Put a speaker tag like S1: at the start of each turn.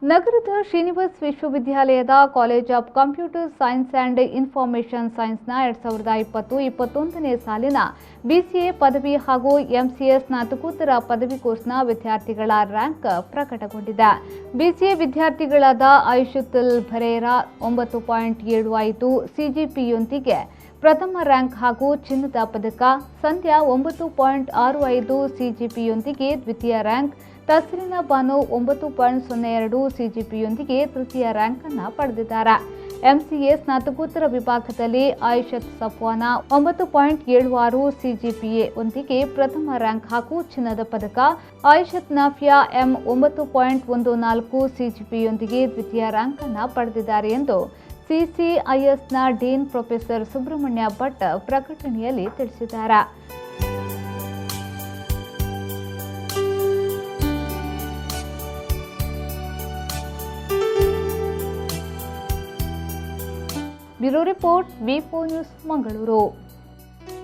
S1: ನಗರದ ಶ್ರೀನಿವಾಸ್ ವಿಶ್ವವಿದ್ಯಾಲಯದ college of computer science and information ಸೈನ್ಸ್ನ 2020-21ನೇ ಸಾಲಿನ ಬಿಸಿಎ ಪದವಿ ಹಾಗೂ ಎಂಸಿಎ ಸ್ನಾತಕೋತ್ತರ ಪದವಿ ಕೋರ್ಸ್ನ ವಿದ್ಯಾರ್ಥಿಗಳ ರ್ಯಾಂಕ್ ಪ್ರಕಟಗೊಂಡಿದೆ. ಬಿಸಿಎ ವಿದ್ಯಾರ್ಥಿಗಳಾದ ಐಶುತುಲ್ ಭರೇರಾ 9.75 ಸಿಜಿಪಿಯೊಂದಿಗೆ ಪ್ರಥಮ ರ್ಯಾಂಕ್ ಹಾಗೂ ಚಿನ್ನದ ಪದಕ, ಸಂಧ್ಯಾ 9.65 ಸಿಜಿಪಿಯೊಂದಿಗೆ ದ್ವಿತೀಯ ರ್ಯಾಂಕ್, ತಸ್ರೀನಾ ಬಾನು 9.02 ಸಿಜಿಪಿಯೊಂದಿಗೆ ತೃತೀಯ ರ್ಯಾಂಕ್ ಅನ್ನು ಪಡೆದಿದ್ದಾರೆ. ಎಂಸಿಎ ಸ್ನಾತಕೋತ್ತರ ವಿಭಾಗದಲ್ಲಿ ಐಶತ್ ಸಫ್ವಾನ 9.76 ಸಿಜಿಪಿಎ ಒಂದಿಗೆ ಪ್ರಥಮ ರ್ಯಾಂಕ್ ಹಾಗೂ ಚಿನ್ನದ ಪದಕ, ಐಶತ್ ನಾಫಿಯಾ ಎಂ 9.14 ಸಿಜಿಪಿಯೊಂದಿಗೆ ದ್ವಿತೀಯ ರ್ಯಾಂಕ್ ಅನ್ನು ಪಡೆದಿದ್ದಾರೆ ಎಂದು ಸಿಸಿಐಎಸ್ನ ಡೀನ್ ಪ್ರೊಫೆಸರ್ ಸುಬ್ರಹ್ಮಣ್ಯ ಭಟ್ ಪ್ರಕಟಣೆಯಲ್ಲಿ ತಿಳಿಸಿದ್ದಾರೆ. ಬ್ಯೂರೋ ರಿಪೋರ್ಟ್ ವಿ4 ನ್ಯೂಸ್ ಮಂಗಳೂರು.